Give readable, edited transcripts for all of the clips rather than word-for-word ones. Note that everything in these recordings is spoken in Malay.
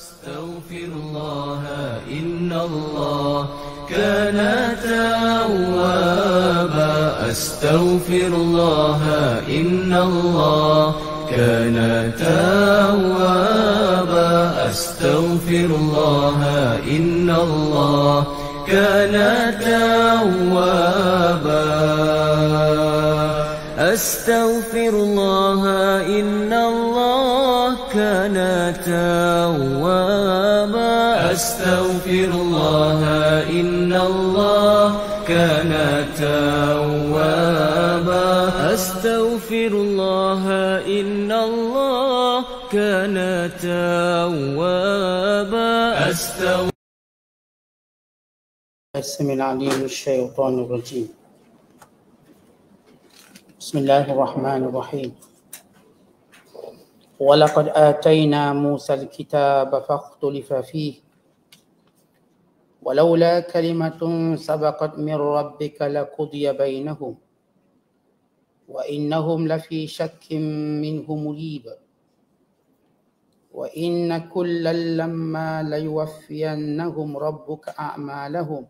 أستغفر الله إن الله كان توابا أستغفر الله إن الله كان توابا أستغفر الله إن الله كان توابا أستغفر الله إن الله كان توابا أستغفر الله إن الله كان توابا أستغفر الله إن الله كان توابا أستغفر السميع العليم من الشيطان الرجيم. بسم الله الرحمن الرحيم. ولقد آتينا موسى الكتاب فاختلف فيه ولولا كلمة سبقت من ربك لقضي بينهم وإنهم لفي شك منه مريب وإن كلا لما ليوفينهم ربك أعمالهم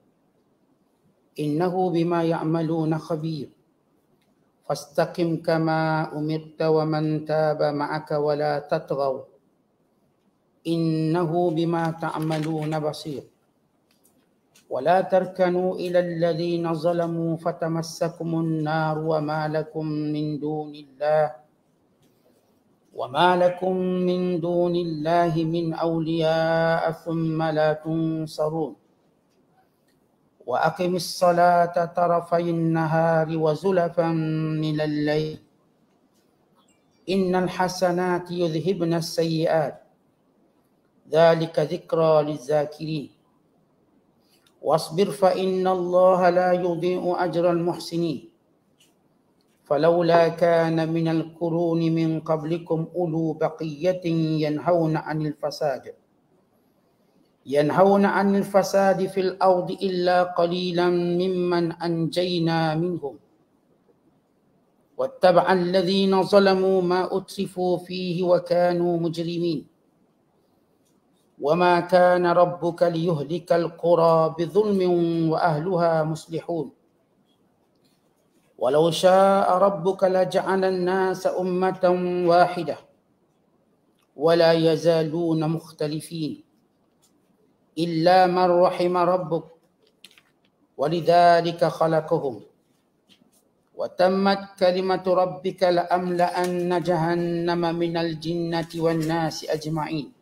إنه بما يعملون خبير فاستقم كما أمرت ومن تاب معك ولا تطغوا إنه بما تعملون بصير ولا تركنوا إلى الذين ظلموا فتمسكم النار وما لكم من دون الله من أولياء ثم لا تنصرون وأقم الصلاة طرفي النهار وزلفا من الليل إن الحسنات يذهبن السيئات ذلك ذكرى للذاكرين واصبر فإن الله لا يضيع أجر المحسنين فلولا كان من القرون من قبلكم أولو بقية ينهون عن الفساد في الأرض إلا قليلا ممن أنجينا منهم واتبع الذين ظلموا ما أترفوا فيه وكانوا مجرمين وما كان ربك ليهلك القرى بظلم وأهلها مصلحون ولو شاء ربك لجعل الناس أمة واحدة ولا يزالون مختلفين إلا من رحم ربك ولذلك خلقهم وتمت كلمة ربك لأملأن جهنم من الجنة والناس أجمعين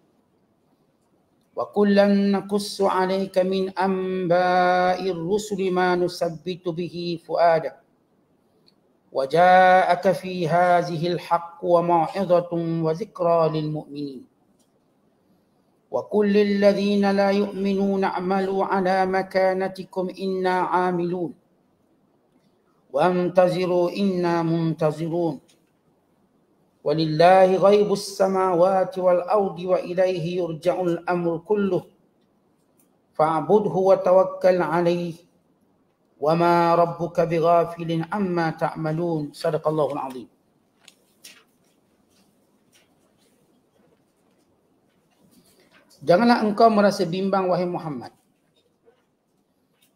وكلا نقص عليك من أنباء الرسل ما نثبت به فؤادك وجاءك في هذه الحق وموعظة وذكرى للمؤمنين وكل الذين لا يؤمنون اعملوا على مكانتكم إنا عاملون وانتظروا إنا منتظرون ولله غيب السماوات والأرض وإليه يرجع الأمر كله فاعبده وتوكل عليه وما ربك بغافل عما تعملون صدق الله العظيم. Janganlah engkau merasa bimbang wahai Muhammad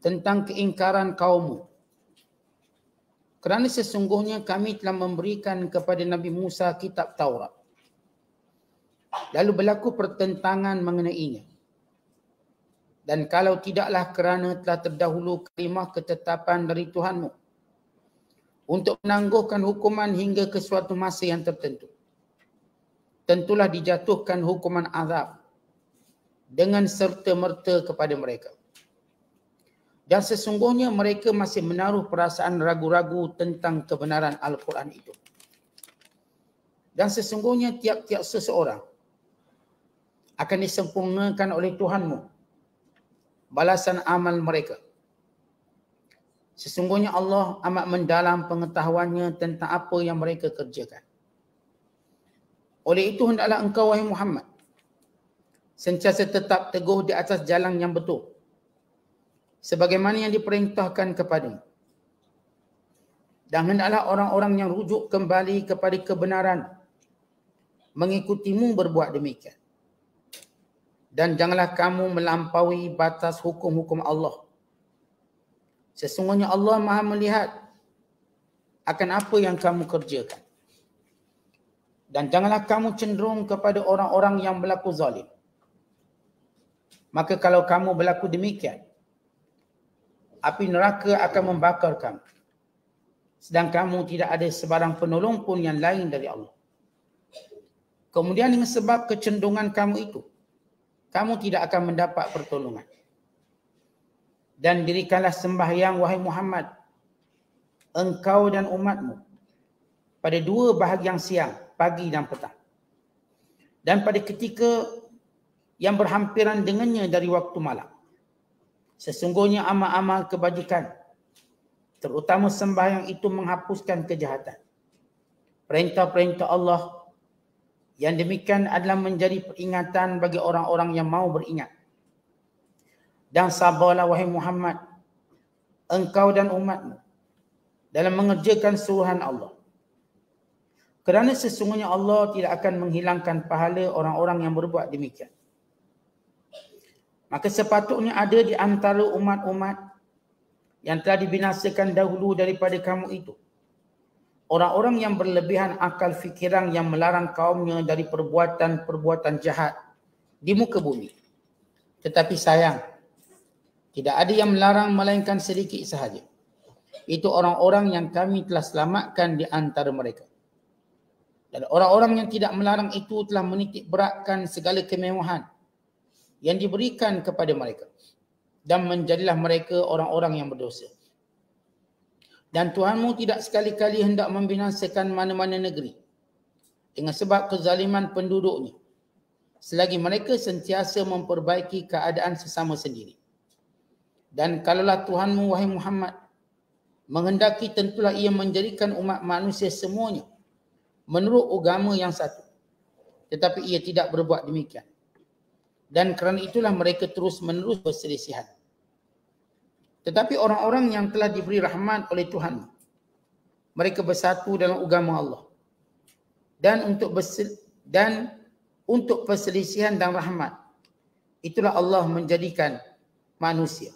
tentang keingkaran kaummu, kerana sesungguhnya kami telah memberikan kepada Nabi Musa kitab Taurat lalu berlaku pertentangan mengenainya. Dan kalau tidaklah kerana telah terdahulu kalimah ketetapan dari Tuhanmu untuk menangguhkan hukuman hingga ke suatu masa yang tertentu, tentulah dijatuhkan hukuman azab dengan serta-merta kepada mereka. Dan sesungguhnya mereka masih menaruh perasaan ragu-ragu tentang kebenaran Al-Quran itu. Dan sesungguhnya tiap-tiap seseorang akan disempurnakan oleh Tuhanmu balasan amal mereka. Sesungguhnya Allah amat mendalam pengetahuannya tentang apa yang mereka kerjakan. Oleh itu hendaklah engkau wahai Muhammad sentiasa tetap teguh di atas jalan yang betul sebagaimana yang diperintahkan kepadamu. Dan hendaklah orang-orang yang rujuk kembali kepada kebenaran mengikutimu berbuat demikian. Dan janganlah kamu melampaui batas hukum-hukum Allah. Sesungguhnya Allah Maha melihat akan apa yang kamu kerjakan. Dan janganlah kamu cenderung kepada orang-orang yang berlaku zalim. Maka kalau kamu berlaku demikian, api neraka akan membakar kamu. Sedang kamu tidak ada sebarang penolong pun yang lain dari Allah. Kemudian dengan sebab kecenderungan kamu itu, kamu tidak akan mendapat pertolongan. Dan dirikanlah sembahyang wahai Muhammad, engkau dan umatmu, pada dua bahagian siang, pagi dan petang. Dan pada ketika yang berhampiran dengannya dari waktu malam. Sesungguhnya amal-amal kebajikan, terutama sembahyang itu menghapuskan kejahatan. Perintah-perintah Allah yang demikian adalah menjadi peringatan bagi orang-orang yang mau beringat. Dan sabarlah wahai Muhammad, engkau dan umatmu, dalam mengerjakan suruhan Allah. Kerana sesungguhnya Allah tidak akan menghilangkan pahala orang-orang yang berbuat demikian. Maka sepatutnya ada di antara umat-umat yang telah dibinasakan dahulu daripada kamu itu orang-orang yang berlebihan akal fikiran yang melarang kaumnya dari perbuatan-perbuatan jahat di muka bumi. Tetapi sayang, tidak ada yang melarang melainkan sedikit sahaja. Itu orang-orang yang kami telah selamatkan di antara mereka. Dan orang-orang yang tidak melarang itu telah menitik beratkan segala kemewahan yang diberikan kepada mereka. Dan menjadilah mereka orang-orang yang berdosa. Dan Tuhanmu tidak sekali-kali hendak membinasakan mana-mana negeri dengan sebab kezaliman penduduknya, selagi mereka sentiasa memperbaiki keadaan sesama sendiri. Dan kalaulah Tuhanmu wahai Muhammad menghendaki, tentulah ia menjadikan umat manusia semuanya menurut agama yang satu. Tetapi ia tidak berbuat demikian. Dan kerana itulah mereka terus-menerus berselisihan. Tetapi orang-orang yang telah diberi rahmat oleh Tuhan, mereka bersatu dalam agama Allah. Dan untuk perselisihan dan rahmat, itulah Allah menjadikan manusia.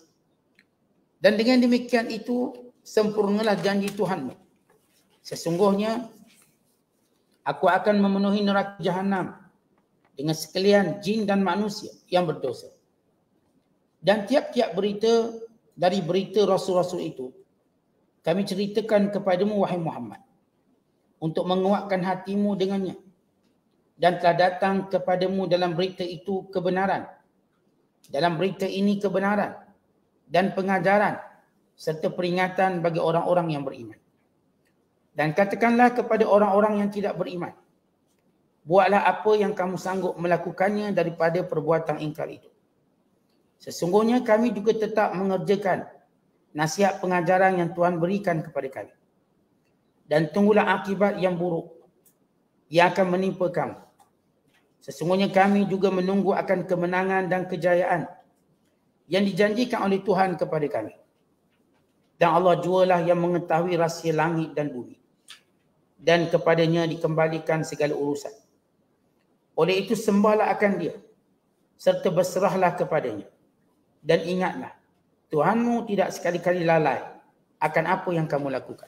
Dan dengan demikian itu sempurnalah janji Tuhanmu. Sesungguhnya aku akan memenuhi neraka Jahannam dengan sekalian jin dan manusia yang berdosa. Dan tiap-tiap berita dari berita Rasul-Rasul itu kami ceritakan kepadamu wahai Muhammad untuk menguatkan hatimu dengannya. Dan telah datang kepadamu dalam berita itu kebenaran. Dalam berita ini kebenaran dan pengajaran serta peringatan bagi orang-orang yang beriman. Dan katakanlah kepada orang-orang yang tidak beriman, buatlah apa yang kamu sanggup melakukannya daripada perbuatan ingkar itu. Sesungguhnya kami juga tetap mengerjakan nasihat pengajaran yang Tuhan berikan kepada kami. Dan tunggulah akibat yang buruk yang akan menimpa kamu. Sesungguhnya kami juga menunggu akan kemenangan dan kejayaan yang dijanjikan oleh Tuhan kepada kami. Dan Allah jualah yang mengetahui rahsia langit dan bumi. Dan kepadanya dikembalikan segala urusan. Oleh itu sembahlah akan dia, serta berserahlah kepadanya. Dan ingatlah, Tuhanmu tidak sekali-kali lalai akan apa yang kamu lakukan.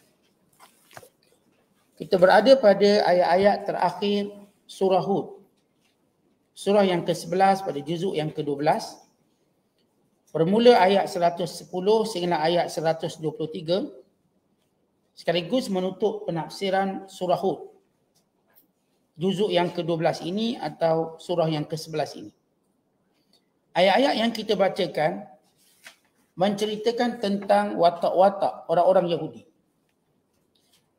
Kita berada pada ayat-ayat terakhir surah Hud. Surah yang ke-11 pada juzuk yang ke-12. Bermula ayat 110 sehingga ayat 123. Sekaligus menutup penafsiran surah Hud. Juzuk yang ke-12 ini atau surah yang ke-11 ini. Ayat-ayat yang kita bacakan menceritakan tentang watak-watak orang-orang Yahudi.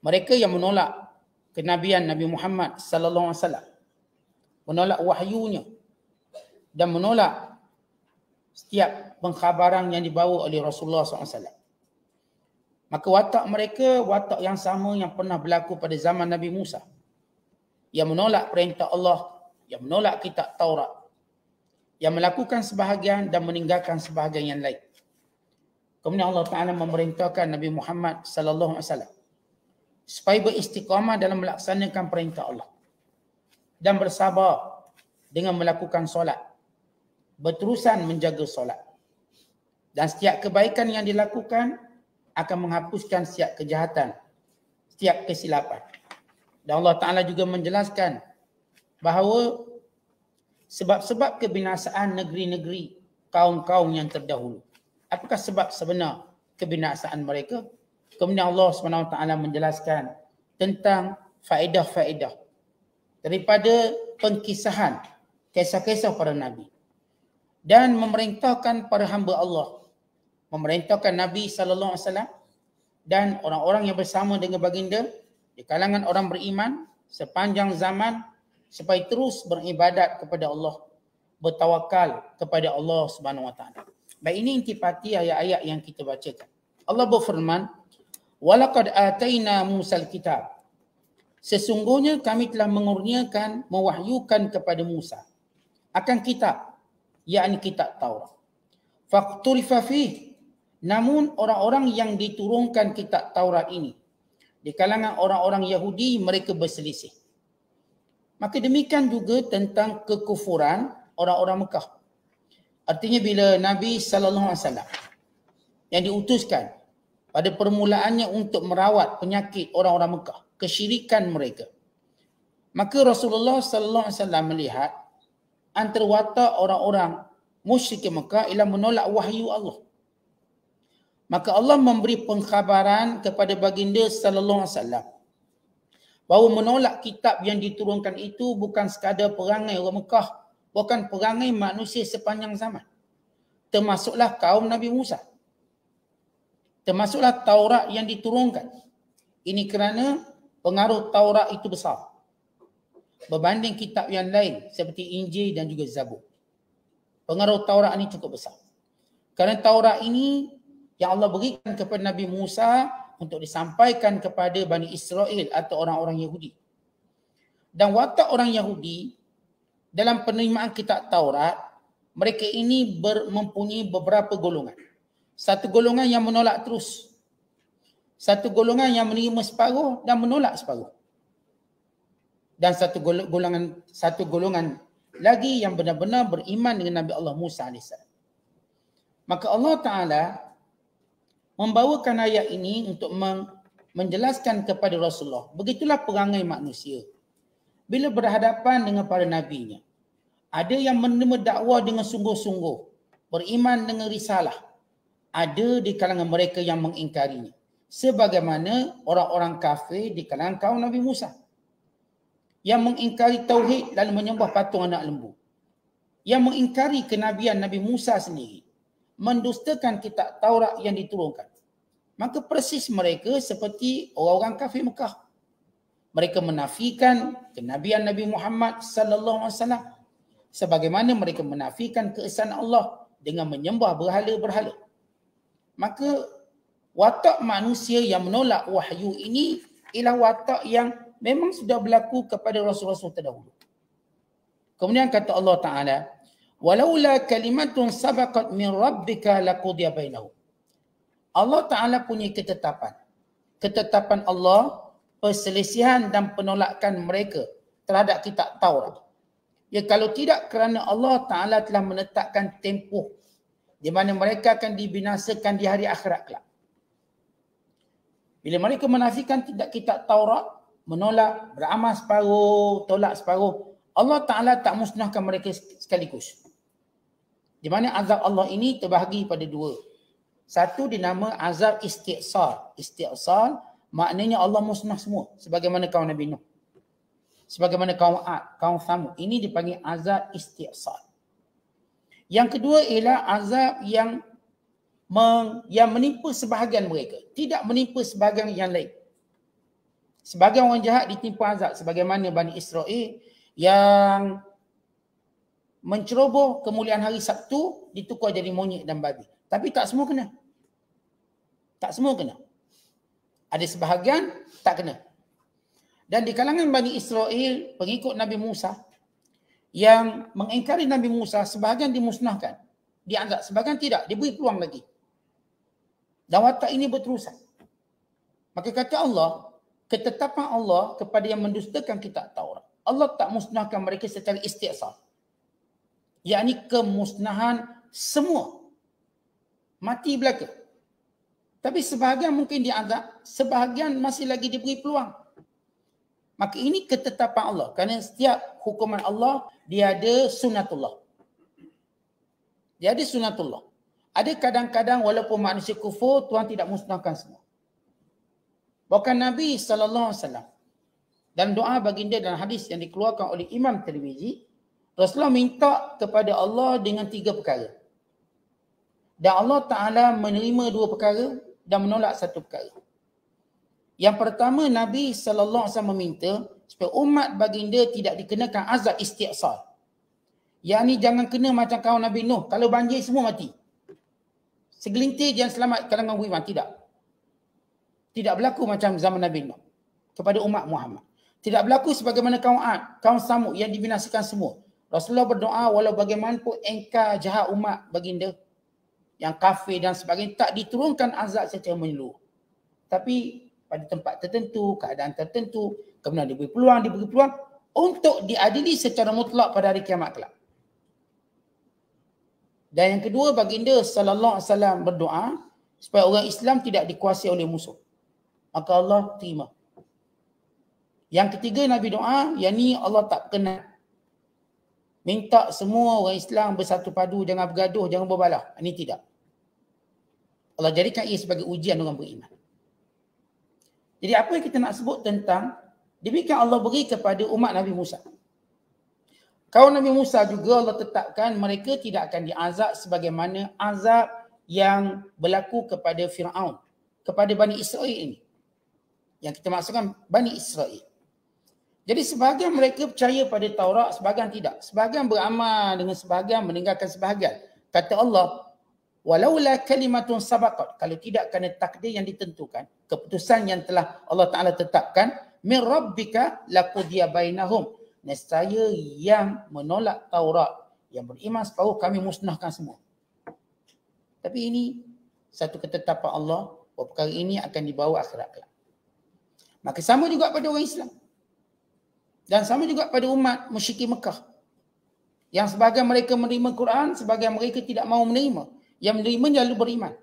Mereka yang menolak kenabian Nabi Muhammad sallallahu alaihi wasallam, menolak wahyunya dan menolak setiap pengkhabaran yang dibawa oleh Rasulullah SAW. Maka watak mereka watak yang sama yang pernah berlaku pada zaman Nabi Musa, yang menolak perintah Allah, yang menolak kitab Taurat, yang melakukan sebahagian dan meninggalkan sebahagian yang lain. Kemudian Allah Ta'ala memerintahkan Nabi Muhammad sallallahu alaihi wasallam supaya beristiqamah dalam melaksanakan perintah Allah dan bersabar dengan melakukan solat berterusan menjaga solat. Dan setiap kebaikan yang dilakukan akan menghapuskan setiap kejahatan, setiap kesilapan. Dan Allah Ta'ala juga menjelaskan bahawa sebab-sebab kebinasaan negeri-negeri kaum-kaum yang terdahulu. Apakah sebab sebenar kebinasaan mereka? Kemudian Allah SWT menjelaskan tentang faedah-faedah daripada pengkisahan kisah-kisah para Nabi. Dan memerintahkan para hamba Allah, memerintahkan Nabi SAW dan orang-orang yang bersama dengan baginda di kalangan orang beriman sepanjang zaman supaya terus beribadat kepada Allah, bertawakal kepada Allah SWT. Baik, ini intipati ayat-ayat yang kita bacakan. Allah berfirman, "Walaqad ataina Musal kitab." Sesungguhnya kami telah mengurniakan, mewahyukan kepada Musa akan kitab, yakni kitab Taurat. Faqturifa fih, namun orang-orang yang diturunkan kitab Taurat ini di kalangan orang-orang Yahudi mereka berselisih. Maka demikian juga tentang kekufuran orang-orang Mekah. Artinya bila Nabi SAW yang diutuskan pada permulaannya untuk merawat penyakit orang-orang Mekah, kesyirikan mereka, maka Rasulullah SAW melihat antara watak orang-orang musyrik Mekah ialah menolak wahyu Allah. Maka Allah memberi pengkhabaran kepada baginda sallallahu alaihi wasallam bahawa menolak kitab yang diturunkan itu bukan sekadar perangai orang Mekah, bukan perangai manusia sepanjang zaman. Termasuklah kaum Nabi Musa. Termasuklah Taurat yang diturunkan. Ini kerana pengaruh Taurat itu besar berbanding kitab yang lain seperti Injil dan juga Zabur. Pengaruh Taurat ini cukup besar. Kerana Taurat ini yang Allah berikan kepada Nabi Musa untuk disampaikan kepada Bani Israel atau orang-orang Yahudi. Dan watak orang Yahudi dalam penerimaan kitab Taurat, mereka ini mempunyai beberapa golongan. Satu golongan yang menolak terus. Satu golongan yang menerima separuh dan menolak separuh. Dan satu golongan lagi yang benar-benar beriman dengan Nabi Allah Musa AS. Maka Allah Ta'ala membawakan ayat ini untuk menjelaskan kepada Rasulullah. Begitulah perangai manusia bila berhadapan dengan para nabinya. Ada yang menerima dakwah dengan sungguh-sungguh, beriman dengan risalah. Ada di kalangan mereka yang mengingkarinya. Sebagaimana orang-orang kafir di kalangan kaum Nabi Musa, yang mengingkari tauhid lalu menyembah patung anak lembu. Yang mengingkari kenabian Nabi Musa sendiri, mendustakan kitab Taurat yang diturunkan. Maka persis mereka seperti orang-orang kafir Mekah. Mereka menafikan kenabian Nabi Muhammad sallallahu alaihi wasallam sebagaimana mereka menafikan keesaan Allah dengan menyembah berhala-berhala. Maka watak manusia yang menolak wahyu ini ialah watak yang memang sudah berlaku kepada Rasul-Rasul terdahulu. Kemudian kata Allah Ta'ala, "Walaula kalimatun sabaqat min rabbika laqudiya bainahum." Allah Ta'ala punya ketetapan. Ketetapan Allah, perselisihan dan penolakan mereka terhadap kitab Taurat. Ya, kalau tidak kerana Allah Ta'ala telah menetapkan tempoh di mana mereka akan dibinasakan di hari akhirat kelak. Bila mereka menafikan tidak kitab Taurat, menolak, beramal separuh, tolak separuh, Allah Ta'ala tak musnahkan mereka sekaligus. Di mana azab Allah ini terbahagi pada dua. Satu dinama azab isti'sal. Isti'sal maknanya Allah musnah semua. Sebagaimana kaum Nabi Nuh. Sebagaimana kaum Ad, kaum Thamud. Ini dipanggil azab isti'sal. Yang kedua ialah azab yang menimpa sebahagian mereka. Tidak menimpa sebahagian yang lain. Sebahagian orang jahat ditimpa azab. Sebagaimana Bani Israel yang menceroboh kemuliaan hari Sabtu ditukar jadi monyet dan babi. Tapi tak semua kena. Tak semua kena. Ada sebahagian tak kena. Dan di kalangan Bani Israel, pengikut Nabi Musa, yang mengingkari Nabi Musa, sebahagian dimusnahkan. Dianggap, sebahagian tidak. Diberi peluang lagi. Dan watak ini berterusan. Maka kata Allah, ketetapan Allah kepada yang mendustakan kitab Taurat. Allah tak musnahkan mereka secara istiqsal. yakni kemusnahan semua. Mati belaka. Tapi sebahagian mungkin diazab, sebahagian masih lagi diberi peluang. Maka ini ketetapan Allah. Kerana setiap hukuman Allah, dia ada sunnatullah. Dia ada sunnatullah. Ada kadang-kadang walaupun manusia kufur, Tuhan tidak musnahkan semua. Bahkan Nabi SAW dalam doa baginda dalam hadis yang dikeluarkan oleh Imam Tirmizi, Rasulullah minta kepada Allah dengan 3 perkara. Dan Allah Ta'ala menerima 2 perkara dan menolak 1 perkara. Yang pertama, Nabi SAW meminta supaya umat baginda tidak dikenakan azab isti'sal. Yang ni jangan kena macam kaum Nabi Nuh. Kalau banjir semua mati. Segelintir jangan selamat kalangan beriman. Tidak. Tidak berlaku macam zaman Nabi Nuh kepada umat Muhammad. Tidak berlaku sebagaimana kaum Ad, kaum Samud yang dibinasakan semua. Rasulullah berdoa walau bagaimanapun engkar jahat umat baginda yang kafir dan sebagainya, tak diturunkan azab secara menyeluruh. Tapi pada tempat tertentu, keadaan tertentu, kemudian diberi peluang untuk diadili secara mutlak pada hari kiamat kelak. Dan yang kedua, baginda sallallahu alaihi wasallam berdoa supaya orang Islam tidak dikuasai oleh musuh. Maka Allah terima. Yang ketiga, Nabi doa, yang ni Allah tak kenal. Minta semua orang Islam bersatu padu, jangan bergaduh, jangan berbalah. Ini tidak. Allah jadikan ia sebagai ujian orang beriman. Jadi apa yang kita nak sebut tentang demikian Allah beri kepada umat Nabi Musa. Kaum Nabi Musa juga Allah tetapkan mereka tidak akan diazab sebagaimana azab yang berlaku kepada Fir'aun, kepada Bani Israel ini. Yang kita maksudkan Bani Israel. Jadi sebahagian mereka percaya pada Taurat, sebahagian tidak. Sebahagian beramal dengan sebahagian, meninggalkan sebahagian. Kata Allah, walaula kalimatun sabaqat, kalau tidak kerana takdir yang ditentukan, keputusan yang telah Allah Ta'ala tetapkan, min rabbika laqudiya bainahum, nescaya yang menolak Taurat, yang beriman separuh kami musnahkan semua. Tapi ini satu ketetapan Allah, bahawa perkara ini akan dibawa akhirat kelak. Maka sama juga pada orang Islam. Dan sama juga pada umat musyrikin Mekah. Yang sebahagian mereka menerima Quran, sebahagian mereka tidak mahu menerima. Yang menerimanya lalu beriman.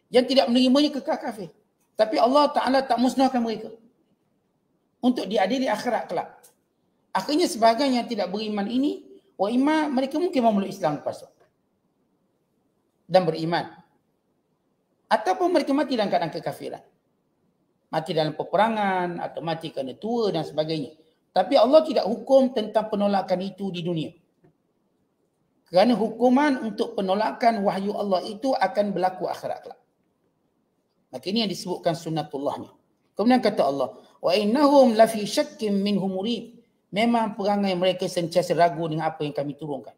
Yang tidak menerimanya kekal kafir. Tapi Allah Ta'ala tak musnahkan mereka. Untuk diadili akhirat kelak. Akhirnya sebahagian yang tidak beriman ini, mereka mungkin memeluk Islam lepas tu. Dan beriman. Ataupun mereka mati dalam keadaan kekafiran. Mati dalam peperangan atau mati kerana tua dan sebagainya. Tapi Allah tidak hukum tentang penolakan itu di dunia. Kerana hukuman untuk penolakan wahyu Allah itu akan berlaku akhirat kelak. Maka ini yang disebutkan sunnatullahnya. Kemudian kata Allah, wa innahum lafi syakkim minhu murib. Memang perangai mereka sentiasa ragu dengan apa yang kami turunkan.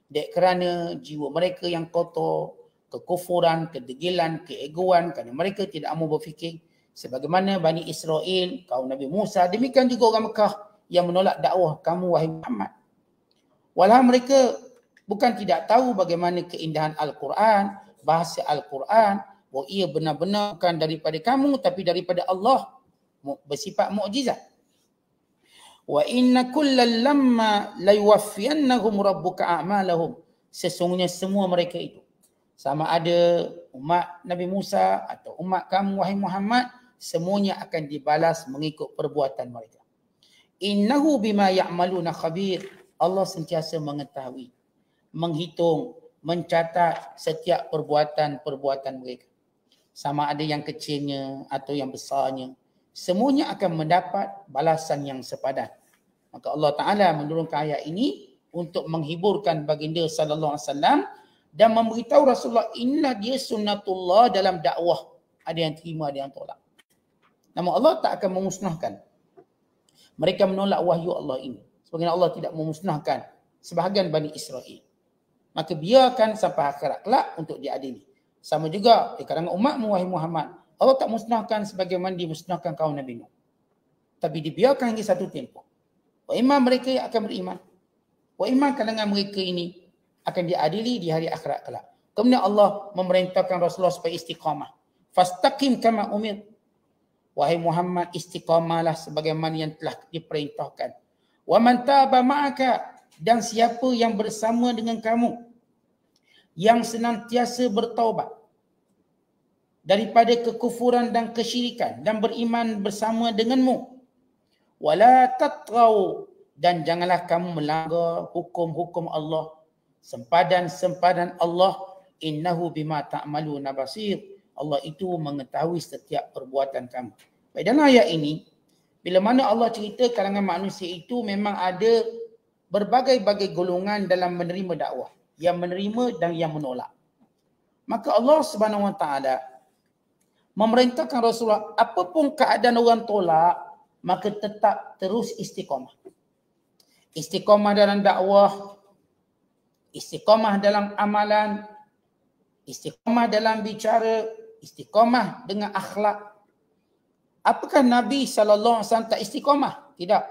Dek kerana jiwa mereka yang kotor, kekufuran, kedegilan, keegoan, kerana mereka tidak mahu berfikir sebagaimana Bani Israel, kaum Nabi Musa, demikian juga orang Mekah yang menolak dakwah kamu wahai Muhammad. Walau mereka bukan tidak tahu bagaimana keindahan Al-Quran, bahasa Al-Quran, bahawa ia benar-benar bukan daripada kamu tapi daripada Allah, bersifat mukjizat. Wa inna kullal lamma la yuwaffiyannahum rabbuka a'malahum. Sesungguhnya semua mereka itu, sama ada umat Nabi Musa atau umat kamu wahai Muhammad, semuanya akan dibalas mengikut perbuatan mereka. Innahu bima ya'maluna khabir. Allah sentiasa mengetahui, menghitung, mencatat setiap perbuatan-perbuatan mereka. Sama ada yang kecilnya atau yang besarnya. Semuanya akan mendapat balasan yang sepadan. Maka Allah Ta'ala menurunkan ayat ini untuk menghiburkan baginda sallallahu alaihi wasallam dan memberitahu Rasulullah inilah dia sunnatullah dalam dakwah. Ada yang terima, ada yang tolak. Namun Allah tak akan memusnahkan mereka menolak wahyu Allah ini. Sebagaimana Allah tidak memusnahkan sebahagian Bani Israel. Maka biarkan sampai akhirat kelak untuk diadili. Sama juga di kalangan umatmu wahai Muhammad. Allah tak musnahkan sebagaimana dimusnahkan kaum Nabi Nuh. Tapi dibiarkan hingga satu tempoh. Wa imam mereka yang akan beriman. Wa imam kalangan mereka ini akan diadili di hari akhirat kelak. Kemudian Allah memerintahkan Rasulullah supaya istiqamah. Fastaqim kama umir. Wahai Muhammad, istiqamalah sebagaimana yang telah diperintahkan. Wa man taba ma'aka, dan siapa yang bersama dengan kamu yang senantiasa bertaubat daripada kekufuran dan kesyirikan dan beriman bersama denganmu, wala tatrau, dan janganlah kamu melanggar hukum-hukum Allah, sempadan-sempadan Allah, innahu bima ta'maluna basir, Allah itu mengetahui setiap perbuatan kamu. Baik, dalam ayat ini, bila mana Allah cerita kalangan manusia itu memang ada berbagai-bagai golongan dalam menerima dakwah, yang menerima dan yang menolak. Maka Allah Subhanahu Wa Taala memerintahkan Rasulullah, apapun keadaan orang tolak, maka tetap terus istiqamah. Istiqamah dalam dakwah, istiqamah dalam amalan, istiqamah dalam bicara, istiqamah dengan akhlak. Apakah Nabi SAW tak istiqamah? Tidak.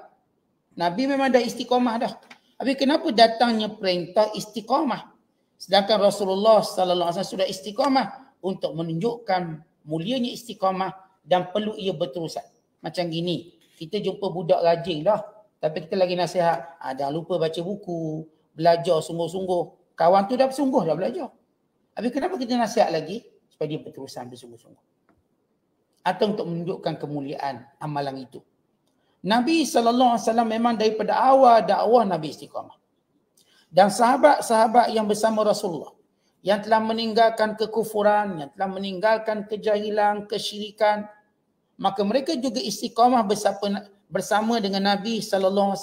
Nabi memang dah istiqamah dah. Tapi kenapa datangnya perintah istiqamah? Sedangkan Rasulullah SAW sudah istiqamah untuk menunjukkan mulianya istiqamah dan perlu ia berterusan. Macam gini, kita jumpa budak rajin dah, tapi kita lagi nasihat, jangan lupa baca buku, belajar sungguh-sungguh. Kawan tu dah sungguh dah belajar. Habis kenapa kita nasihat lagi? Supaya dia berterusan bersungguh-sungguh. Atau untuk menunjukkan kemuliaan amalan itu. Nabi SAW memang daripada awal dakwah Nabi istiqamah. Dan sahabat-sahabat yang bersama Rasulullah, yang telah meninggalkan kekufuran, yang telah meninggalkan kejahilan, kesyirikan, maka mereka juga istiqamah bersama dengan Nabi SAW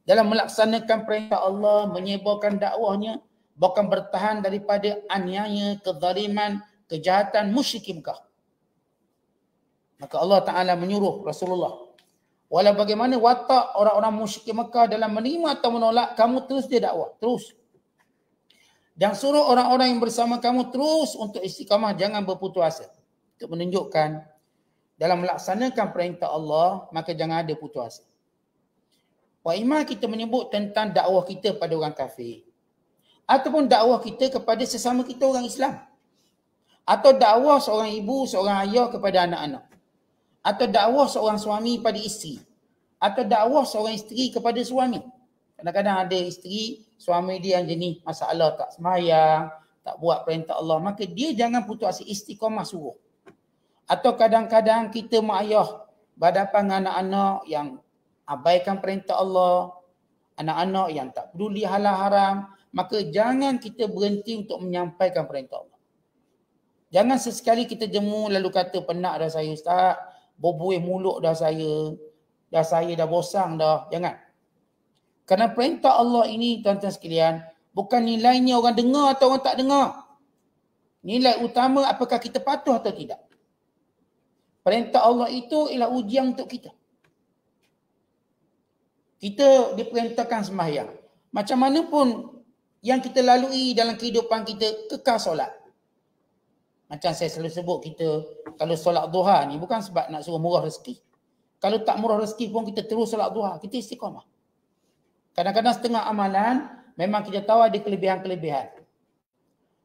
dalam melaksanakan perintah Allah, menyebarkan dakwahnya, bahkan bertahan daripada aniaya, kezaliman, kejahatan musyrikin Mekah. Maka Allah Ta'ala menyuruh Rasulullah, walau bagaimana watak orang-orang musyrikin Mekah dalam menerima atau menolak, kamu terus dia dakwah, terus. Dan suruh orang-orang yang bersama kamu terus untuk istiqamah, jangan berputus asa. Untuk menunjukkan dalam melaksanakan perintah Allah, maka jangan ada putus asa. Wa imma kita menyebut tentang dakwah kita pada orang kafir, ataupun dakwah kita kepada sesama kita orang Islam, atau dakwah seorang ibu, seorang ayah kepada anak-anak, atau dakwah seorang suami pada isteri, atau dakwah seorang isteri kepada suami. Kadang-kadang ada isteri, suami dia yang jenis masalah, tak semayang, tak buat perintah Allah, maka dia jangan putus asa, istiqamah suruh. Atau kadang-kadang kita mak ayah berhadapan dengan anak-anak yang abaikan perintah Allah, anak-anak yang tak peduli halal haram, maka jangan kita berhenti untuk menyampaikan perintah Allah. Jangan sesekali kita jemu lalu kata, penat dah saya Ustaz, berbuih mulut dah saya dah bosan dah. Jangan. Kerana perintah Allah ini, tuan-tuan sekalian, bukan nilainya orang dengar atau orang tak dengar. Nilai utama apakah kita patuh atau tidak. Perintah Allah itu ialah ujian untuk kita. Kita diperintahkan sembahyang. Macam mana pun yang kita lalui dalam kehidupan kita, kekal solat. Macam saya selalu sebut, kita kalau solat duha ni bukan sebab nak suruh murah rezeki. Kalau tak murah rezeki pun kita terus solat duha, kita istiqamah. Kadang-kadang setengah amalan memang kita tahu ada kelebihan-kelebihan.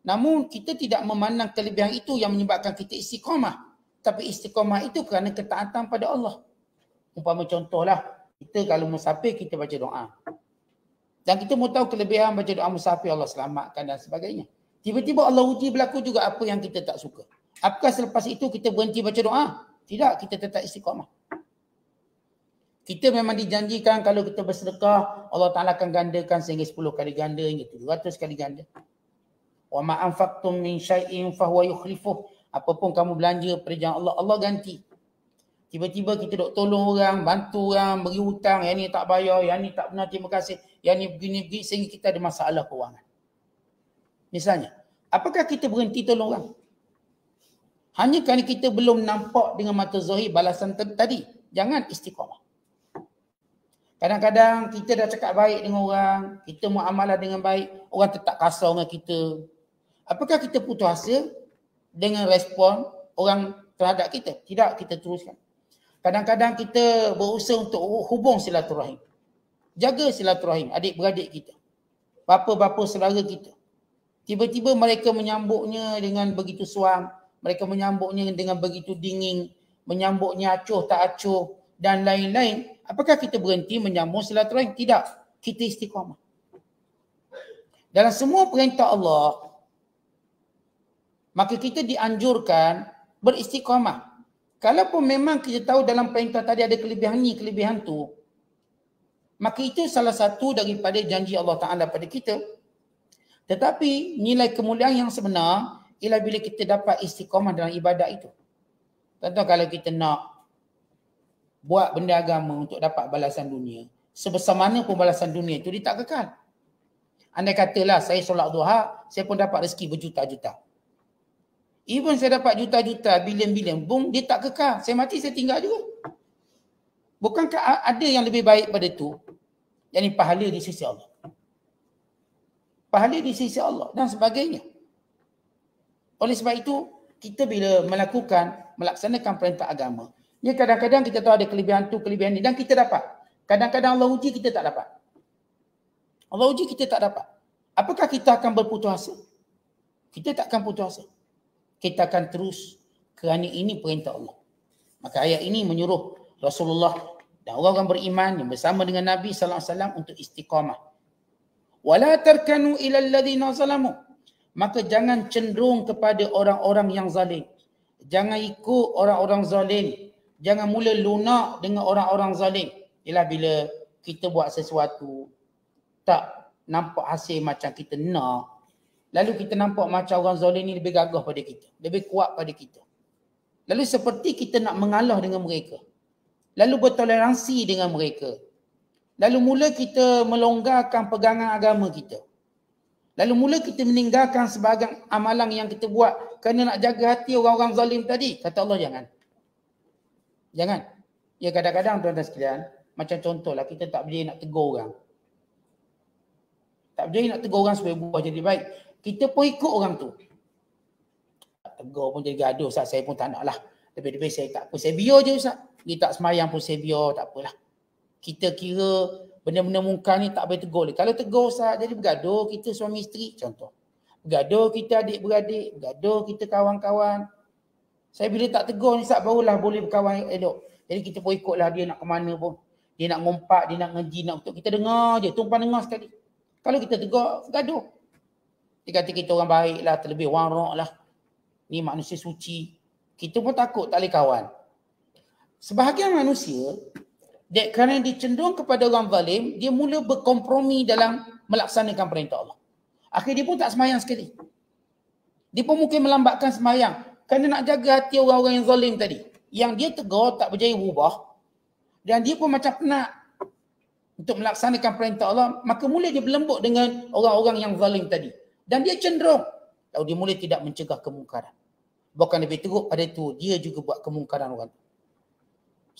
Namun kita tidak memandang kelebihan itu yang menyebabkan kita istiqamah. Tapi istiqamah itu kerana ketaatan pada Allah. Umpama contohlah, kita kalau musafir kita baca doa. Dan kita mau tahu kelebihan baca doa musafir, Allah selamatkan dan sebagainya. Tiba-tiba Allah uji berlaku juga apa yang kita tak suka. Apakah selepas itu kita berhenti baca doa? Tidak, kita tetap istiqamah. Kita memang dijanjikan kalau kita bersedekah, Allah Ta'ala akan gandakan sehingga 10 kali ganda, hingga 700 kali ganda. Wa ma anfaqtum min syai'in fahuwa yukhlifuh. Apapun kamu belanja pada jalan Allah, Allah ganti. Tiba-tiba kita dok tolong orang, bantu orang, beri hutang, yang ni tak bayar, yang ni tak benar terima kasih, yang ni begini-begini, sehingga kita ada masalah kewangan. Misalnya, apakah kita berhenti tolong orang? Hanya kerana kita belum nampak dengan mata zahir balasan tadi. Jangan istiqamah. Kadang-kadang kita dah cakap baik dengan orang, kita muamalah dengan baik, orang tetap kasar dengan kita. Apakah kita putus asa dengan respon orang terhadap kita? Tidak, kita teruskan. Kadang-kadang kita berusaha untuk hubung silaturahim. Jaga silaturahim adik-beradik kita, bapa-bapa saudara kita. Tiba-tiba mereka menyambutnya dengan begitu suam, mereka menyambutnya dengan begitu dingin, menyambutnya acuh tak acuh dan lain-lain. Apakah kita berhenti menyambung silaturahim? Tidak. kita istiqamah. Dalam semua perintah Allah, maka kita dianjurkan beristiqamah. Kalaupun memang kita tahu dalam perintah tadi ada kelebihan ni, kelebihan tu, maka itu salah satu daripada janji Allah Ta'ala pada kita. Tetapi nilai kemuliaan yang sebenar ialah bila kita dapat istiqamah dalam ibadat itu. Contoh kalau kita nak buat benda agama untuk dapat balasan dunia, sebesar mana pun balasan dunia itu dia tak kekal. Andai katalah saya solat duha, saya pun dapat rezeki berjuta-juta. Even saya dapat juta-juta, bilion-bilion, boom, dia tak kekal. Saya mati, saya tinggal juga. Bukankah ada yang lebih baik pada itu? Yang pahala di sisi Allah. Pahala di sisi Allah dan sebagainya. Oleh sebab itu, kita bila melaksanakan perintah agama, ya kadang-kadang kita tahu ada kelebihan tu, kelebihan ni dan kita dapat. Kadang-kadang Allah uji kita tak dapat. Allah uji kita tak dapat. Apakah kita akan berputus asa? Kita tak akan putus asa. Kita akan terus kerana ini perintah Allah. Maka ayat ini menyuruh Rasulullah dan orang-orang beriman yang bersama dengan Nabi sallallahu alaihi wasallam untuk istiqamah. Wala tarkanu ila alladhina zalamu. Maka jangan cenderung kepada orang-orang yang zalim. Jangan ikut orang-orang zalim. Jangan mula lunak dengan orang-orang zalim. Ialah bila kita buat sesuatu tak nampak hasil macam kita nak, lalu kita nampak macam orang zalim ni lebih gagah pada kita, lebih kuat pada kita. Lalu seperti kita nak mengalah dengan mereka. Lalu bertoleransi dengan mereka. Lalu mula kita melonggarkan pegangan agama kita. Lalu mula kita meninggalkan sebahagian amalan yang kita buat kerana nak jaga hati orang-orang zalim tadi. Kata Allah jangan. Jangan. Ya kadang-kadang tuan-tuan sekalian, macam contohlah kita tak boleh nak tegur orang. Tak boleh nak tegur orang supaya buat jadi baik. Kita pun ikut orang tu. Tegur pun jadi gaduh, Ustaz. Saya pun tak nak lah. Lebih-lebih saya tak apa. Saya biar je Ustaz. Dia tak semayang pun saya biar, tak apalah. Kita kira benda-benda mungkar ni tak boleh tegur. Kalau tegur Ustaz, jadi bergaduh kita suami isteri. Contoh. Bergaduh kita adik-beradik. Bergaduh kita kawan-kawan. Saya bila tak tegur ni Ustaz, barulah boleh berkawan elok. Jadi kita pun ikutlah dia nak ke mana pun. Dia nak ngompak, dia nak ngeji, nak untuk kita dengar je. Tumpang dengar sekali. Kalau kita tegur, gaduh. Dia kata kita orang baik lah, terlebih warak lah. Ni manusia suci. Kita pun takut tak boleh kawan. Sebahagian manusia, kerana dia cenderung kepada orang zalim, dia mula berkompromi dalam melaksanakan perintah Allah. Akhirnya dia pun tak semayang sekali. Dia pun mungkin melambatkan semayang. Kerana nak jaga hati orang-orang yang zalim tadi. Yang dia tegur tak berjaya berubah. Dan dia pun macam penat untuk melaksanakan perintah Allah. Maka mula dia berlembut dengan orang-orang yang zalim tadi. Dan dia cenderung. Lalu dia mula tidak mencegah kemungkaran. Bukan lebih teruk pada itu, dia juga buat kemungkaran orang tu.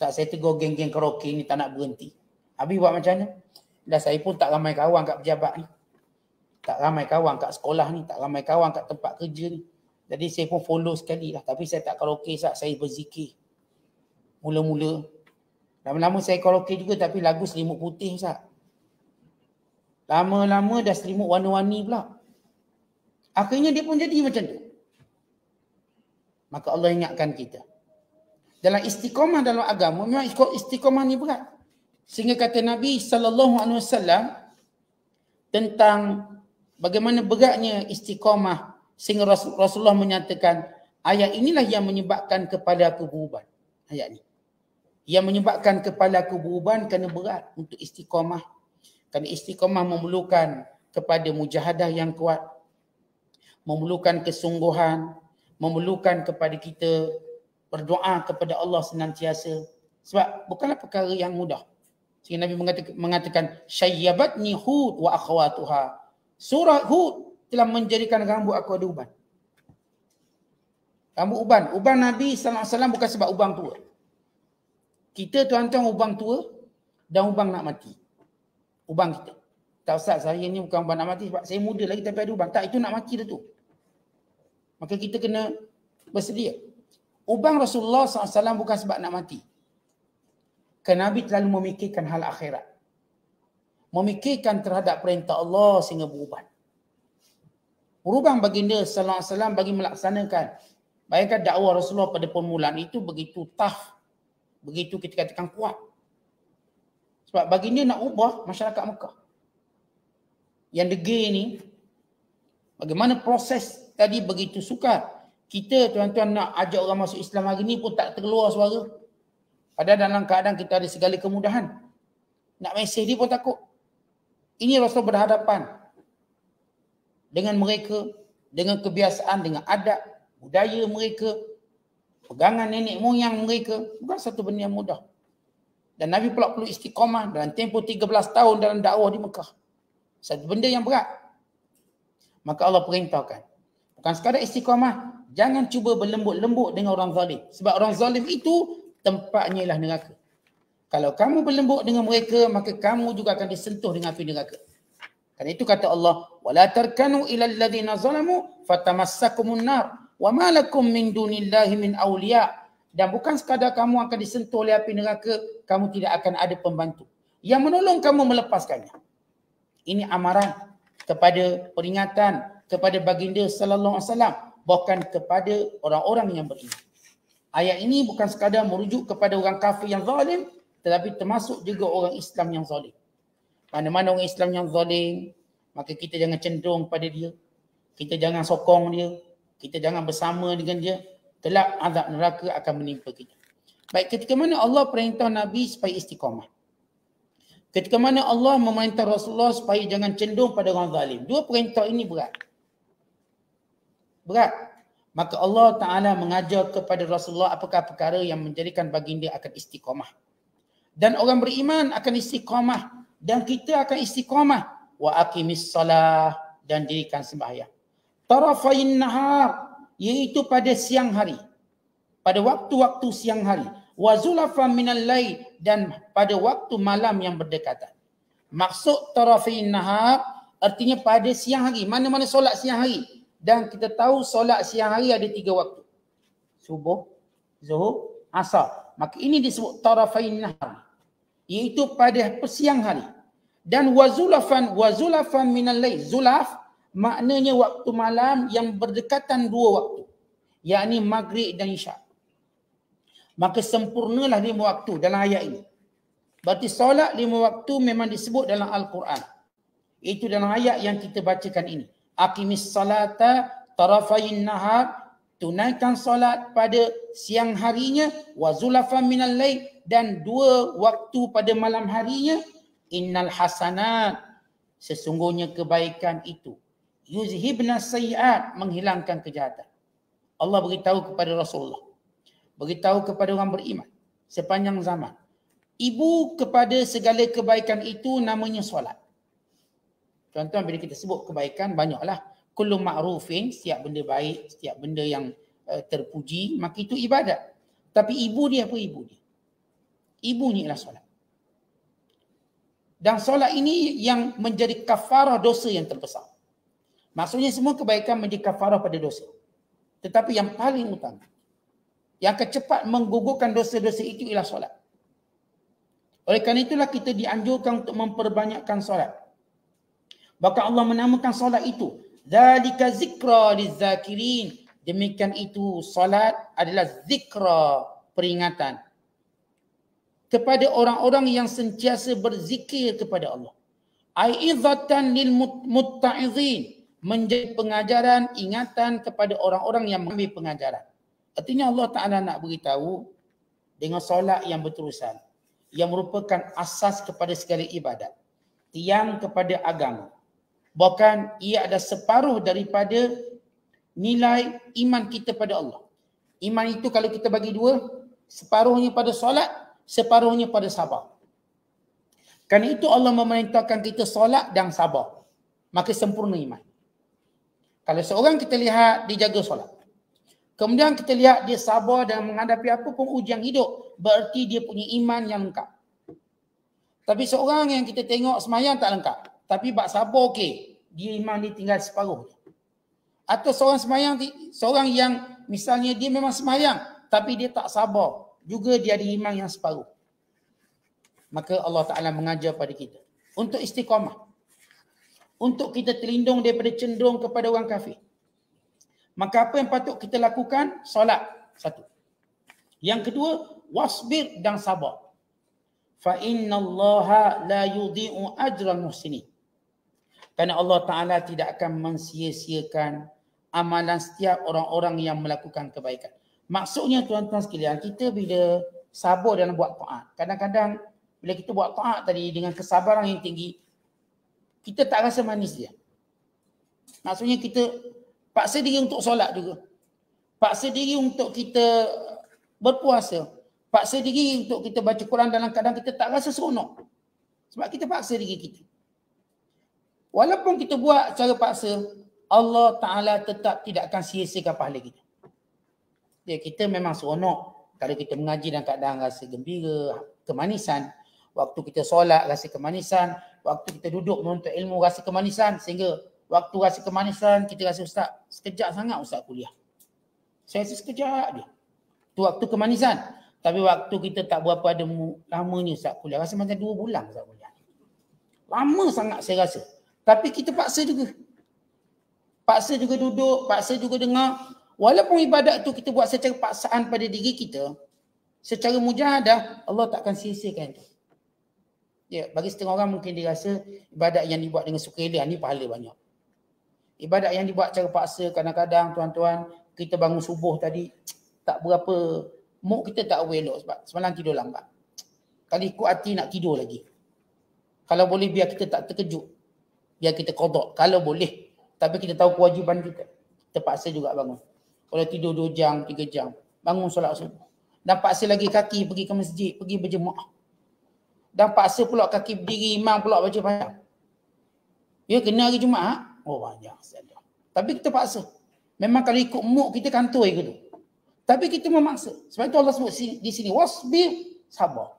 Saat saya tegur geng-geng karaoke ni tak nak berhenti. Habis buat macam mana? Dah saya pun tak ramai kawan kat pejabat ni. Tak ramai kawan kat sekolah ni. Tak ramai kawan kat tempat kerja ni. Jadi saya pun follow sekali lah. Tapi saya tak karaoke Ustaz. Saya berzikir. Mula-mula. Lama-lama saya karaoke juga tapi lagu Selimut Putih Ustaz. Lama-lama dah selimut warna-warni pula. Akhirnya dia pun jadi macam tu. Maka Allah ingatkan kita. Dalam istiqamah dalam agama, memang istiqamah ni berat. Sehingga kata Nabi SAW tentang bagaimana beratnya istiqamah. Sehingga Rasulullah menyatakan, ayat inilah yang menyebabkan kepala aku berubah. Ayat ni. Yang menyebabkan kepala aku berubah kerana berat untuk istiqamah. Kerana istiqamah memerlukan kepada mujahadah yang kuat. Memerlukan kesungguhan. Memerlukan kepada kita berdoa kepada Allah senantiasa. Sebab bukanlah perkara yang mudah. Sehingga Nabi mengatakan syayyabatni Hud wa akhawatuha. Surah Hud telah menjadikan rambut aku ada uban. Rambut uban. Uban Nabi SAW bukan sebab ubang tua. Kita tuan-tuan ubang tua dan ubang nak mati. Ubang kita. Tak Ustaz, saya ni bukan ubang nak mati sebab saya muda lagi tapi ada ubang. Tak, itu nak mati dah tu. Maka kita kena bersedia. Ubang Rasulullah SAW bukan sebab nak mati. Kerana Nabi terlalu memikirkan hal akhirat. Memikirkan terhadap perintah Allah sehingga berubah. Berubah baginda sallallahu alaihi wasallam bagi melaksanakan. Bayangkan dakwah Rasulullah pada permulaan itu begitu tough. Begitu kita katakan kuat. Sebab baginda nak ubah masyarakat Mekah. yang degil ni, bagaimana proses tadi begitu sukar. Kita tuan-tuan nak ajak orang masuk Islam hari ni pun tak terkeluar suara. Padahal dalam keadaan kita ada segala kemudahan. Nak mesej dia pun takut. Ini Rasul berhadapan dengan mereka, dengan kebiasaan, dengan adat, budaya mereka, pegangan nenek moyang mereka. Bukan satu benda yang mudah. Dan Nabi pula perlu istiqamah dalam tempoh 13 tahun dalam dakwah di Mekah. Satu benda yang berat. Maka Allah perintahkan. Bukan sekadar istiqamah, jangan cuba berlembut-lembut dengan orang zalim. Sebab orang zalim itu tempatnya ialah neraka. Kalau kamu berlembut dengan mereka, maka kamu juga akan disentuh dengan api neraka. Karena itu kata Allah, wala tarkanu ilal ladzina zalamu fatamassakumun nar wa ma lakum min dunillahi min awliya. Dan bukan sekadar kamu akan disentuh oleh api neraka, kamu tidak akan ada pembantu yang menolong kamu melepaskannya. Ini amaran kepada peringatan kepada baginda sallallahu alaihi wasallam, bukan kepada orang-orang yang beriman. Ayat ini bukan sekadar merujuk kepada orang kafir yang zalim, tetapi termasuk juga orang Islam yang zalim. Mana-mana orang Islam yang zalim, maka kita jangan cenderung pada dia. Kita jangan sokong dia. Kita jangan bersama dengan dia. Kelak azab neraka akan menimpa kita. Baik, ketika mana Allah perintah Nabi supaya istiqamah. Ketika mana Allah memerintah Rasulullah supaya jangan cenderung pada orang zalim. Dua perintah ini berat. Berat. Maka Allah Ta'ala mengajar kepada Rasulullah apakah perkara yang menjadikan baginda akan istiqamah. Dan orang beriman akan istiqamah. Dan kita akan istiqamah. Wa aqimis salah, dan dirikan sembahyang. Tarafayin nahar, iaitu pada siang hari. Pada waktu-waktu siang hari. Wa zulafan minal lail, dan pada waktu malam yang berdekatan. Maksud tarafayin nahar artinya pada siang hari. Mana-mana solat siang hari. Dan kita tahu solat siang hari ada 3 waktu. Subuh, zuhur, asar. Maka ini disebut tarafayin nahar. Iaitu pada siang hari. Dan wazulafan minal lail. Zulaf maknanya waktu malam yang berdekatan 2 waktu. Yakni maghrib dan isyak. Maka sempurnalah 5 waktu dalam ayat ini. Berarti solat 5 waktu memang disebut dalam Al-Quran. Itu dalam ayat yang kita bacakan ini. Aqimis salata tarafayin nahar. Tunaikan solat pada siang harinya. Wazulafan minal lail. Dan 2 waktu pada malam harinya. Innal hasanat. Sesungguhnya kebaikan itu. Yuzhibna sayyi'at. Menghilangkan kejahatan. Allah beritahu kepada Rasulullah. Beritahu kepada orang beriman. Sepanjang zaman. Ibu kepada segala kebaikan itu namanya solat. Tuan-tuan, bila kita sebut kebaikan, banyaklah. Kullu ma'rufin, setiap benda baik, setiap benda yang terpuji, maka itu ibadat. Tapi ibu dia apa ibu dia? Ibunya ialah solat. Dan solat ini yang menjadi kafarah dosa yang terbesar. Maksudnya semua kebaikan menjadi kafarah pada dosa. Tetapi yang paling utama, yang akan cepat menggugurkan dosa-dosa itu ialah solat. Oleh kerana itulah kita dianjurkan untuk memperbanyakkan solat. Bahkan Allah menamakan solat itu dzalika zikra lizakirin. Demikian itu solat adalah zikra, peringatan kepada orang-orang yang sentiasa berzikir kepada Allah. Aizatan lil mutta'izin, menjadi pengajaran, ingatan kepada orang-orang yang mengambil pengajaran. Artinya Allah Ta'ala nak beritahu dengan solat yang berterusan, yang merupakan asas kepada segala ibadat, tiang kepada agama. Bahkan ia ada separuh daripada nilai iman kita pada Allah. Iman itu kalau kita bagi 2, separuhnya pada solat, separuhnya pada sabar. Kerana itu Allah memerintahkan kita solat dan sabar. Maka sempurna iman. Kalau seorang kita lihat dia jaga solat, kemudian kita lihat dia sabar dan menghadapi apa pun ujian hidup, berarti dia punya iman yang lengkap. Tapi seorang yang kita tengok semayang tak lengkap, tapi bak sabar okey, dia iman dia tinggal separuh. Atau seorang yang misalnya dia memang semayang, tapi dia tak sabar, juga dia ada iman yang separuh. Maka Allah Ta'ala mengajar pada kita untuk istiqamah, untuk kita terlindung daripada cenderung kepada orang kafir. Maka apa yang patut kita lakukan? Solat. 1. Yang kedua, wasbir dan sabar. Fa innallaha la yudhi'u ajral muhsinin. Kerana Allah Ta'ala tidak akan mensia-siakan amalan setiap orang-orang yang melakukan kebaikan. Maksudnya tuan-tuan sekalian, kita bila sabar dalam buat taat, kadang-kadang bila kita buat taat tadi dengan kesabaran yang tinggi, kita tak rasa manis dia. Maksudnya kita paksa diri untuk solat juga. Paksa diri untuk kita berpuasa. Paksa diri untuk kita baca Quran dalam keadaan kita tak rasa seronok. Sebab kita paksa diri kita. Walaupun kita buat cara paksa, Allah Ta'ala tetap tidak akan sia-siakan pahala kita. Ya, kita memang seronok kalau kita mengaji dalam keadaan rasa gembira, kemanisan. Waktu kita solat rasa kemanisan. Waktu kita duduk menuntut ilmu rasa kemanisan. Sehingga waktu rasa kemanisan kita rasa ustaz, sekejap sangat ustaz kuliah. Saya rasa sekejap dia. Itu waktu kemanisan. Tapi waktu kita tak berapa ada lamanya ustaz kuliah. Rasa macam 2 bulan ustaz kuliah. Lama sangat saya rasa. Tapi kita paksa juga. Paksa juga duduk, paksa juga dengar. Walaupun ibadat tu kita buat secara paksaan pada diri kita, secara mujahadah, Allah tak akan sia-siakan itu. Ya, bagi setengah orang mungkin dia rasa ibadat yang dibuat dengan sukarela ni pahala banyak. Ibadat yang dibuat secara paksa, kadang-kadang tuan-tuan, kita bangun subuh tadi, tak berapa, mood kita tak elok sebab semalam tidur lambat. Kalau ikut hati nak tidur lagi. Kalau boleh biar kita tak terkejut. Biar kita qada kalau boleh. Tapi kita tahu kewajiban kita. Terpaksa juga bangun. Kalau tidur 2 jam, 3 jam. Bangun solat subuh. Dan paksa lagi kaki pergi ke masjid, pergi berjemaah. Dan paksa pula kaki berdiri, imam pula baca panjang. Ya, kena hari Jumaat. Oh, banyak saja. Tapi kita paksa. Memang kalau ikut mood kita kantoi ke tu. Tapi kita memaksa. Sebab itu Allah sebut di sini, wasbir, sabar.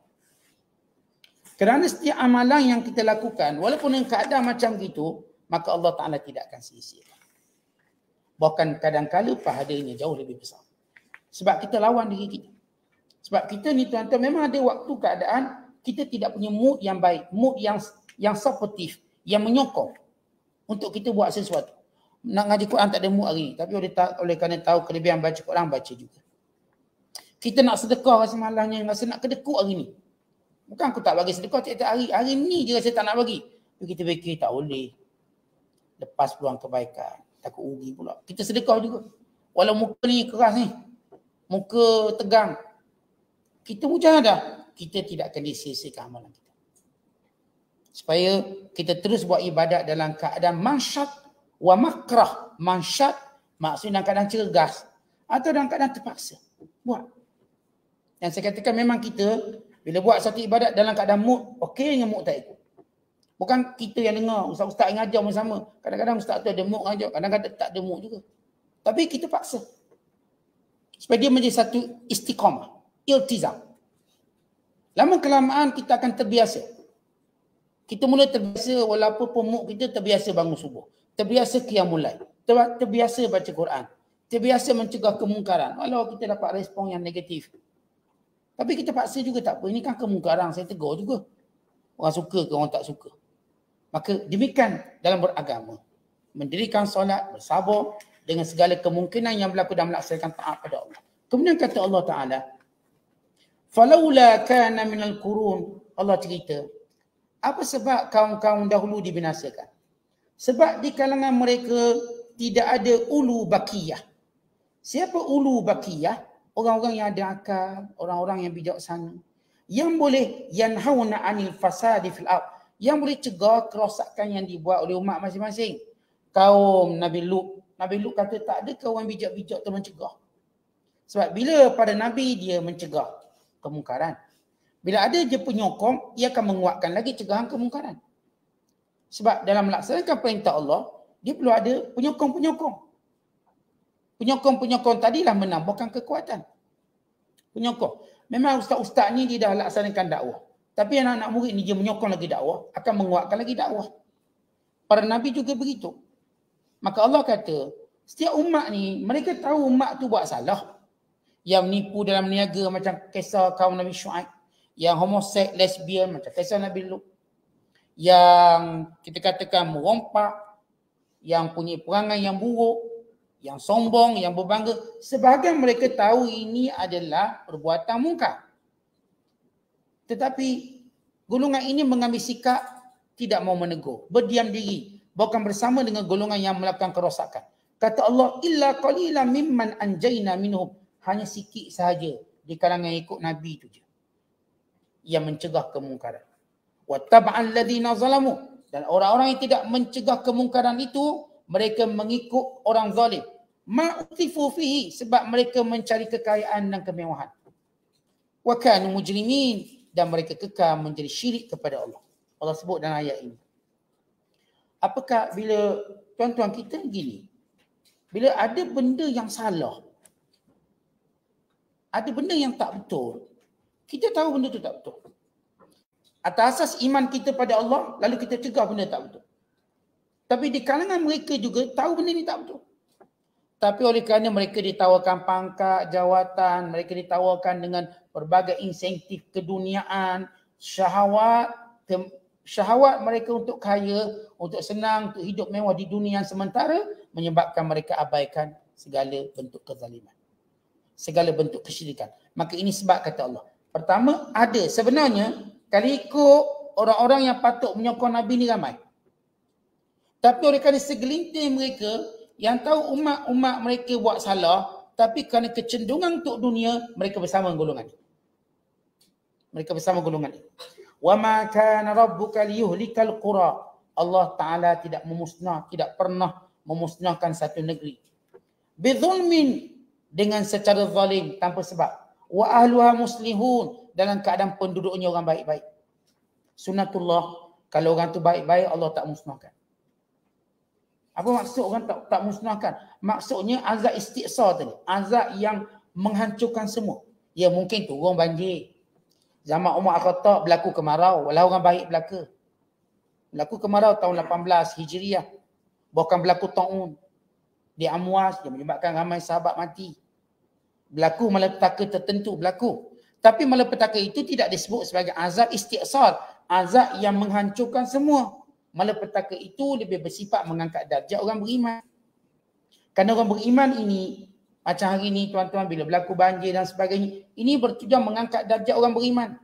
Kerana setiap amalan yang kita lakukan, walaupun dengan keadaan macam gitu, maka Allah Ta'ala tidak akan sia-siakan. Bahkan kadang-kadang pahalanya jauh lebih besar. Sebab kita lawan diri kita. Sebab kita ni tuan-tuan memang ada waktu keadaan kita tidak punya mood yang baik. Mood yang supportive, yang menyokong untuk kita buat sesuatu. Nak ngaji Quran tak ada mood hari ni. Tapi oleh kerana tahu kelebihan baca Quran, baca juga. Kita nak sedekah rasa malangnya, rasa nak kedekut hari ni. Bukan aku tak bagi sedekah tiap-tiap hari. Hari ni je rasa tak nak bagi. Tapi kita fikir tak boleh. Lepas peluang kebaikan. Takut rugi pula. Kita sedekah juga. Walau muka ni keras ni. Muka tegang. Kita mujahadah. Kita tidak akan disia-siakan amalan kita. Supaya kita terus buat ibadat dalam keadaan mansyat wa makrah. Mansyat maksudnya dalam keadaan cergas. Atau dalam keadaan terpaksa. Buat. Dan saya katakan memang kita bila buat satu ibadat dalam keadaan mood, okey dengan mood tak ikut. Bukan kita yang dengar, ustaz-ustaz yang ajar sama. Kadang-kadang ustaz tu ada mood ajar, kadang-kadang tak ada mood juga. Tapi kita paksa. Supaya dia menjadi satu istiqamah, iltizam. Lama kelamaan kita akan terbiasa. Kita mula terbiasa walaupun mood kita terbiasa bangun subuh. Terbiasa qiyamul lail. Terbiasa baca Quran. Terbiasa mencegah kemungkaran. Walau kita dapat respon yang negatif. Tapi kita paksa juga tak apa. Ini kan kemungkaran, saya tegur juga. Orang suka ke orang tak suka. Maka demikian dalam beragama. Mendirikan solat, bersabar dengan segala kemungkinan yang berlaku dan melaksanakan taat pada Allah. Kemudian kata Allah Ta'ala, Falaula kana minal qurun, Allah cerita, apa sebab kaum-kaum dahulu dibinasakan? Sebab di kalangan mereka tidak ada ulu bakiyah. Siapa ulu bakiyah? Orang-orang yang ada akal, orang-orang yang bijaksana, yang boleh yanhauna 'anil fasadi fil ardh, yang boleh cegah kerosakan yang dibuat oleh umat masing-masing. Kaum Nabi Lut, Nabi Lut kata tak ada kaum bijak-bijak tu mencegah. Sebab bila pada Nabi dia mencegah kemungkaran. Bila ada je penyokong, ia akan menguatkan lagi cegahan kemungkaran. Sebab dalam melaksanakan perintah Allah, dia perlu ada penyokong-penyokong. Penyokong-penyokong tadilah menambahkan kekuatan. Penyokong. Memang ustaz-ustaz ni dia dah laksanakan dakwah. Tapi anak-anak murid ni dia menyokong lagi dakwah, akan menguatkan lagi dakwah. Para Nabi juga begitu. Maka Allah kata, setiap umat ni, mereka tahu umat tu buat salah. Yang nipu dalam niaga macam kisah kaum Nabi Syuaib. Yang homoseks, lesbian macam kisah Nabi Lut. Yang kita katakan merompak. Yang punya perangai yang buruk. Yang sombong, yang berbangga. Sebahagian mereka tahu ini adalah perbuatan mungkar. Tetapi golongan ini mengambil sikap tidak mau menegur. Berdiam diri. bukan bersama dengan golongan yang melakukan kerosakan. Kata Allah, illa qalilan mimman anjayna minhum. Hanya sikit sahaja di kalangan yang ikut Nabi itu je yang mencegah kemungkaran. Wa tab'al ladzina zalamu, dan orang-orang yang tidak mencegah kemungkaran itu, mereka mengikut orang zalim. Ma'utifu fihi, sebab mereka mencari kekayaan dan kemewahan. Wa kanu mujrimin, dan mereka kekal menjadi syirik kepada Allah. Allah sebut dalam ayat ini. Apakah bila tuan-tuan kita gini, bila ada benda yang salah, ada benda yang tak betul, kita tahu benda tu tak betul. Atas asas iman kita pada Allah, lalu kita cegah benda tak betul. Tapi di kalangan mereka juga tahu benda ni tak betul. Tapi oleh kerana mereka ditawarkan pangkat, jawatan, mereka ditawarkan dengan berbagai insentif keduniaan, syahwat mereka untuk kaya, untuk senang, untuk hidup mewah di dunia yang sementara, menyebabkan mereka abaikan segala bentuk kezaliman, segala bentuk kesyirikan. Maka ini sebab kata Allah. Pertama, ada sebenarnya kalau ikut orang-orang yang patut menyokong Nabi ni ramai. Tapi oleh kerana segelintir mereka yang tahu umat-umat mereka buat salah, tapi kerana kecenderungan untuk dunia, mereka bersama golongan ini. Mereka bersama golongan ini. Wa ma kana rabbuka liyuhlikal qura. Allah Taala tidak pernah memusnahkan satu negeri. Bidzulmin, dengan secara zalim tanpa sebab. Wa ahluha muslihun, dalam keadaan penduduknya orang baik-baik. Sunnatullah, kalau orang tu baik-baik, Allah tak musnahkan. Apa maksud orang tak musnahkan? Maksudnya azab istiqsar tadi. Azab yang menghancurkan semua. Ya mungkin turun banjir. Zaman Umar Al-Khattab berlaku kemarau. Walau orang baik belaka. Berlaku kemarau tahun 18 Hijriah. Bukan berlaku ta'un. Di Amwas yang menyebabkan ramai sahabat mati. Berlaku malapetaka tertentu. Berlaku. Tapi malapetaka itu tidak disebut sebagai azab istiqsar. Azab yang menghancurkan semua. Malapetaka itu lebih bersifat mengangkat darjat orang beriman. Kerana orang beriman ini, macam hari ini tuan-tuan bila berlaku banjir dan sebagainya, ini bertujuan mengangkat darjat orang beriman.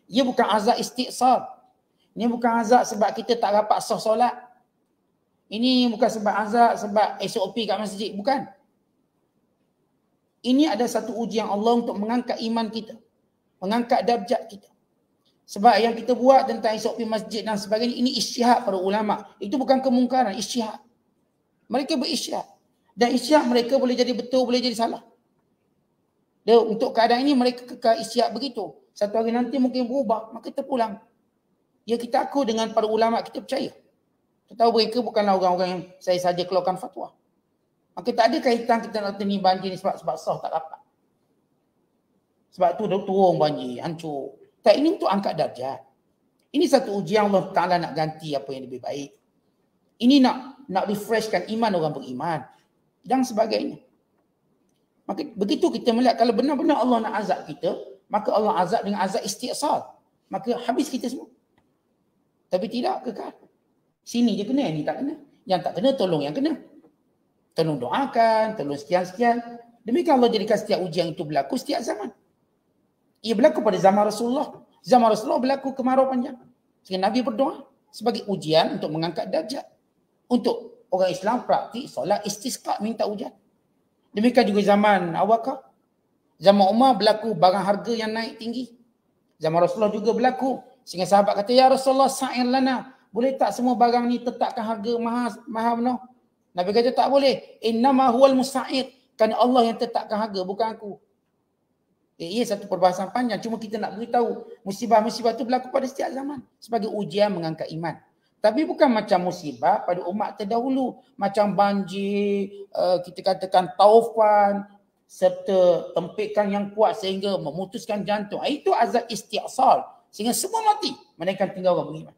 Ia bukan azab istiqsar. Ini bukan azab sebab kita tak dapat sah solat. Ini bukan sebab azab sebab SOP kat masjid. Bukan. Ini ada satu ujian Allah untuk mengangkat iman kita. Mengangkat darjat kita. Sebab yang kita buat tentang SOP masjid dan sebagainya, ini ijtihad para ulama. Itu bukan kemungkaran, ijtihad. Mereka berijtihad. Dan ijtihad mereka boleh jadi betul, boleh jadi salah. Dan untuk keadaan ini mereka kekal ijtihad begitu. Satu hari nanti mungkin berubah, maka kita pulang. Ya kita aku dengan para ulama, kita percaya. Kita tahu mereka bukanlah orang-orang yang saya saja keluarkan fatwa. Maka tak ada kaitan kita nak ni banjir ni sebab sah tak dapat. Sebab tu turun banjir, hancur. Tak, ini untuk angkat darjat. Ini satu ujian Allah Ta'ala nak ganti apa yang lebih baik. Ini nak refreshkan iman orang beriman. Dan sebagainya. Maka begitu kita melihat kalau benar-benar Allah nak azab kita, maka Allah azab dengan azab istiqsal. Maka habis kita semua. Tapi tidak kekal. Sini je kena, ni tak kena. Yang tak kena tolong yang kena. Tolong doakan, tolong sekian-sekian. Demikian Allah jadikan setiap ujian itu berlaku setiap zaman. Ia berlaku pada zaman Rasulullah. Zaman Rasulullah berlaku kemarau panjang. Sehingga Nabi berdoa sebagai ujian untuk mengangkat darjat. Untuk orang Islam praktik solat istisqa, minta hujan. Demikian juga zaman Abu Bakar. Zaman Umar berlaku barang harga yang naik tinggi. Zaman Rasulullah juga berlaku. Sehingga sahabat kata, ya Rasulullah sa'ir lana. Boleh tak semua barang ni tetapkan harga mahal benar? Nabi kata tak boleh. Innama huwal musa'id. Kerana Allah yang tetapkan harga, bukan aku. Ia satu perbahasan panjang. Cuma kita nak beritahu musibah-musibah itu berlaku pada setiap zaman. Sebagai ujian mengangkat iman. Tapi bukan macam musibah pada umat terdahulu. Macam banjir, kita katakan taufan, serta tempikan yang kuat sehingga memutuskan jantung. Itu azab istiqsal. Sehingga semua mati. Mereka tinggal orang beriman.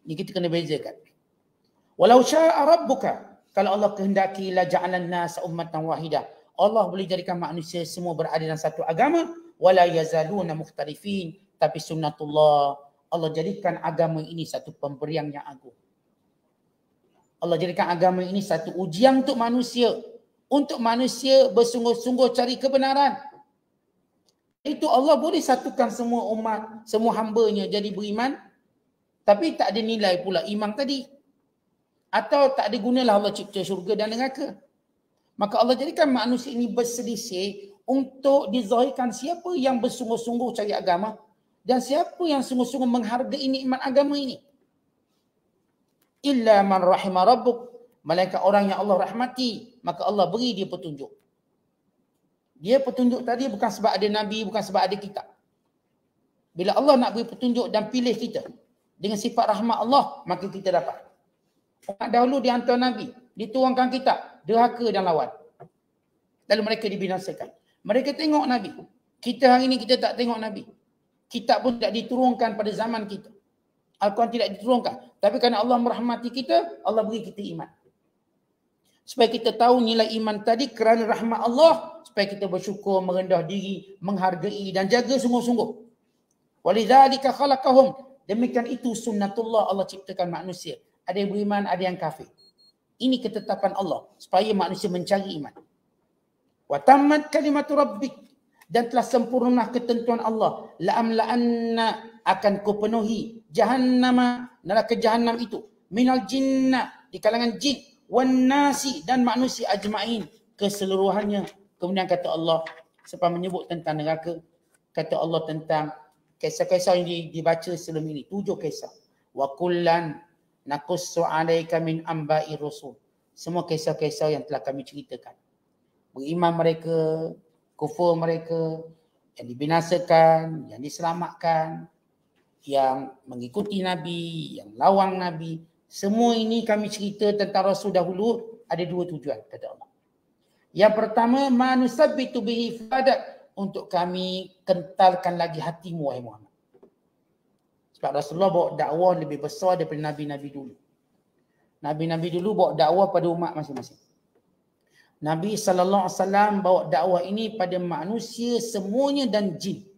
Ini kita kena bezakan. Walau sya'a rabbuka. Kalau Allah kehendaki la ja'alan nas ummatan wahidah. Allah boleh jadikan manusia semua berada dalam satu agama. Wala yazaluna mukhtalifin. Tapi sunnatullah. Allah jadikan agama ini satu pemberian yang agung. Allah jadikan agama ini satu ujian untuk manusia. Untuk manusia bersungguh-sungguh cari kebenaran. Itu Allah boleh satukan semua umat, semua hamba-Nya jadi beriman. Tapi tak ada nilai pula iman tadi. Atau tak ada gunalah Allah cipta syurga dan neraka. Maka Allah jadikan manusia ini berselisih untuk dizahirkan siapa yang bersungguh-sungguh cari agama dan siapa yang sungguh-sungguh menghargai nikmat agama ini. Illa man rahimah rabbuk. Malaikat orang yang Allah rahmati, maka Allah beri dia petunjuk. Dia petunjuk tadi bukan sebab ada Nabi, bukan sebab ada kitab. Bila Allah nak beri petunjuk dan pilih kita dengan sifat rahmat Allah, maka kita dapat. Orang dahulu dihantar Nabi, diturunkan kitab, derhaka dan lawan. Lalu mereka dibinasakan. Mereka tengok Nabi. Kita hari ini kita tak tengok Nabi. Kitab pun tidak diturunkan pada zaman kita. Al-Quran tidak diturunkan. Tapi kerana Allah merahmati kita, Allah beri kita iman. Supaya kita tahu nilai iman tadi kerana rahmat Allah. Supaya kita bersyukur, merendah diri, menghargai dan jaga sungguh-sungguh. Walidzalika khalaqahum. Demikian itu sunnatullah, Allah ciptakan manusia. Ada yang beriman, ada yang kafir. Ini ketetapan Allah. Supaya manusia mencari iman. Wa tammat kalimatu rabbik. Dan telah sempurna ketentuan Allah. La'amla'anna akan kupenuhi jahannama, neraka jahannam itu. Minal jinna, di kalangan jin. Wan nasi, dan manusia ajma'in, keseluruhannya. Kemudian kata Allah, sebab menyebut tentang neraka, kata Allah tentang kisah-kisah yang dibaca sebelum ini. 7 kisah. Wa kullan naqussu 'alaika min amba'i rusul. Semua kisah-kisah yang telah kami ceritakan. Beriman mereka, kufur mereka, yang dibinasakan, yang diselamatkan, yang mengikuti Nabi, yang lawang Nabi. Semua ini kami cerita tentang Rasul dahulu, ada 2 tujuan, kata Allah. Yang pertama, manusabbitu bihi fuadak, untuk kami kentalkan lagi hatimu, wahai Muhammad. Sebab Rasulullah bawa dakwah lebih besar daripada Nabi-Nabi dulu. Nabi-Nabi dulu bawa dakwah pada umat masing-masing. Nabi SAW bawa dakwah ini pada manusia semuanya dan jin.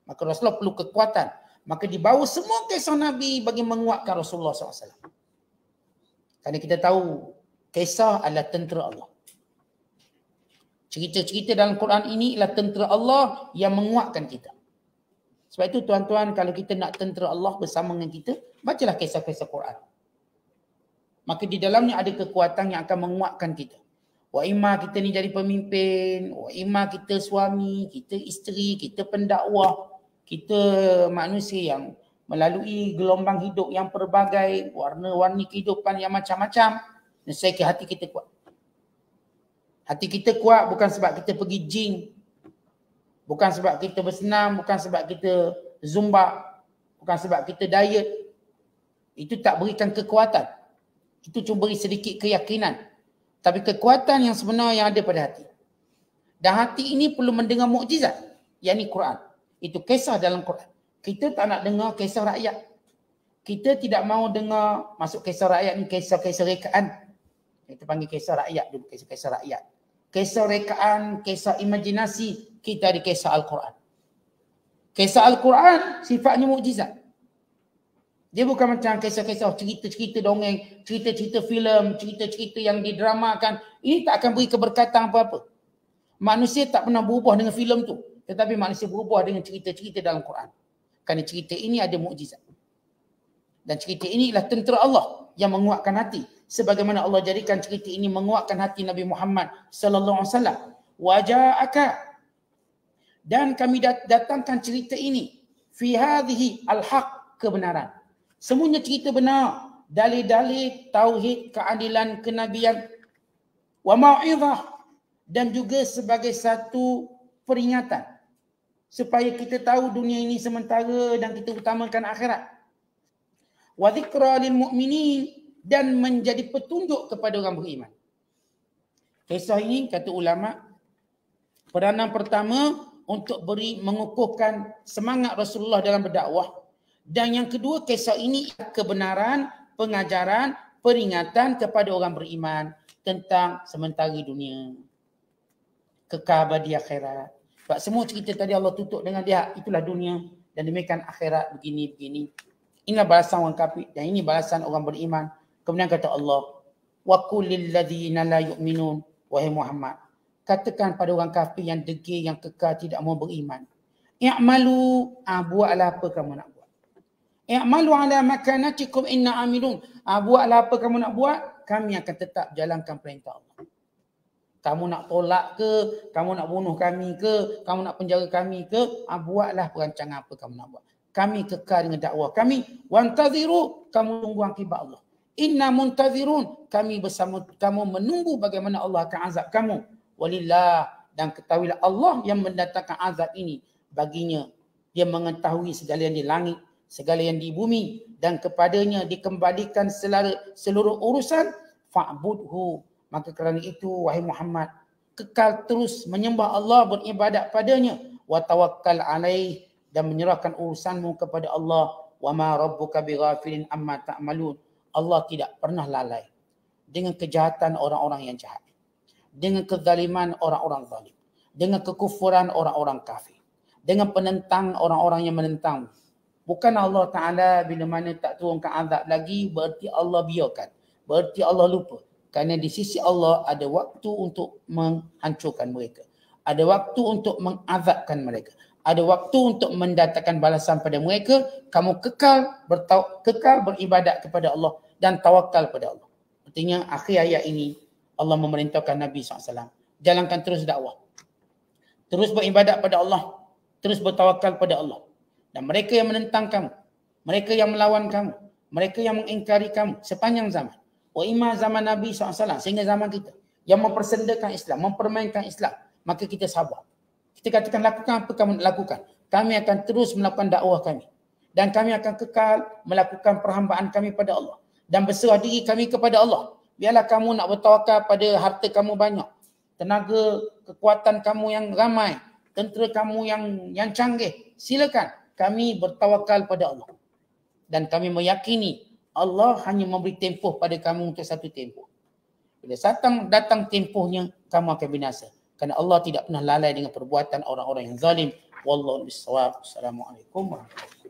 Maka Rasulullah perlu kekuatan. Maka dibawa semua kisah Nabi bagi menguatkan Rasulullah SAW. Kerana kita tahu kisah adalah tentera Allah. Cerita-cerita dalam Quran ini adalah tentera Allah yang menguatkan kita. Sebab itu tuan-tuan, kalau kita nak tentera Allah bersama dengan kita, bacalah kisah-kisah Quran. Maka di dalamnya ada kekuatan yang akan menguatkan kita. Wa imma kita ni jadi pemimpin, wa imma kita suami, kita isteri, kita pendakwah, kita manusia yang melalui gelombang hidup yang pelbagai, warna-warni kehidupan yang macam-macam. Nescaya hati kita kuat. Hati kita kuat bukan sebab kita pergi gym, bukan sebab kita bersenam, bukan sebab kita zumba, bukan sebab kita diet. Itu tak berikan kekuatan. Itu cuma beri sedikit keyakinan. Tapi kekuatan yang sebenar yang ada pada hati. Dan hati ini perlu mendengar mukjizat, yakni Quran. Itu kisah dalam Quran. Kita tak nak dengar kisah rakyat. Kita tidak mahu dengar, masuk kisah rakyat ni kisah-kisah rekaan. Kita panggil kisah rakyat dulu, kisah-kisah rakyat. Kisah rekaan, kisah imajinasi, kita ada kisah Al-Quran. Kisah Al-Quran sifatnya mukjizat. Dia bukan macam kisah-kisah cerita-cerita dongeng, cerita-cerita filem, cerita-cerita yang didramakan. Ini tak akan beri keberkatan apa-apa. Manusia tak pernah berubah dengan filem tu. Tetapi manusia berubah dengan cerita-cerita dalam Quran. Kerana cerita ini ada mukjizat. Dan cerita ini ialah tentera Allah yang menguatkan hati. Sebagaimana Allah jadikan cerita ini menguatkan hati Nabi Muhammad sallallahu alaihi wasallam. Waja'aka, dan kami datangkan cerita ini fi hadhihi al-haq, kebenaran. Semuanya cerita benar. Dalil-dalil tauhid, keadilan, kenabian. Wa mau'izah, dan juga sebagai satu peringatan. Supaya kita tahu dunia ini sementara dan kita utamakan akhirat. Wa dzikra lil mu'minin, dan menjadi petunjuk kepada orang beriman. Kisah ini kata ulama, peranan pertama untuk mengukuhkan semangat Rasulullah dalam berdakwah, dan yang kedua kisah ini kebenaran, pengajaran, peringatan kepada orang beriman tentang sementara dunia, kekal abadi akhirat. Sebab semua cerita tadi Allah tutup dengan dia, itulah dunia dan demikian akhirat begini-begini. Inilah balasan orang kafir dan ini balasan orang beriman. Kemudian kata Allah, wa qul lil ladzina la yu'minun, wahai Muhammad, katakan pada orang kafir yang degil, yang kekal tidak mau beriman, i'malu, buatlah apa kamu nak buat. I'malu ala makanatikum inna amilun. Buatlah apa kamu nak buat, kami akan tetap jalankan perintah Allah. Kamu nak tolak ke, kamu nak bunuh kami ke, kamu nak penjara kami ke, buatlah perancangan apa kamu nak buat. Kami kekal dengan dakwah kami. Wantaziru, kamu tunggu akibat Allah. Inna muntazirun, kami bersama kamu menunggu bagaimana Allah akan azab kamu. Walillah, dan ketahuilah Allah yang mendatangkan azab ini baginya. Dia mengetahui segala yang di langit, segala yang di bumi, dan kepadanya dikembalikan seluruh urusan. Fa'budhu, maka kerana itu wahai Muhammad, kekal terus menyembah Allah, beribadat padanya. Wa tawakkal alaih, dan menyerahkan urusanmu kepada Allah. Wa ma rabbuka bighafilin amma ta'malun. Allah tidak pernah lalai dengan kejahatan orang-orang yang jahat, dengan kezaliman orang-orang zalim, dengan kekufuran orang-orang kafir, dengan penentang orang-orang yang menentang. Bukan Allah Ta'ala bila mana tak turunkan azab lagi, berarti Allah biarkan, berarti Allah lupa. Kerana di sisi Allah ada waktu untuk menghancurkan mereka, ada waktu untuk mengazabkan mereka, ada waktu untuk mendatangkan balasan pada mereka. Kamu kekal beribadat kepada Allah dan tawakal pada Allah. Artinya akhir ayat ini Allah memerintahkan Nabi SAW, jalankan terus dakwah, terus beribadat pada Allah, terus bertawakal pada Allah. Dan mereka yang menentang kamu, mereka yang melawan kamu, mereka yang mengingkari kamu sepanjang zaman, wa imma zaman Nabi SAW sehingga zaman kita, yang mempersendakan Islam, mempermainkan Islam, maka kita sabar. Kita katakan lakukan apa kamu nak lakukan. Kami akan terus melakukan dakwah kami. Dan kami akan kekal melakukan perhambaan kami pada Allah. Dan berserah diri kami kepada Allah. Biarlah kamu nak bertawakal pada harta kamu banyak, tenaga, kekuatan kamu yang ramai, tentera kamu yang canggih. Silakan, kami bertawakal pada Allah. Dan kami meyakini Allah hanya memberi tempoh pada kamu untuk satu tempoh. Bila datang tempohnya, kamu akan binasa. Kerana Allah tidak pernah lalai dengan perbuatan orang-orang yang zalim. Wallahu bissawab. Assalamualaikum warahmatullahi wabarakatuh.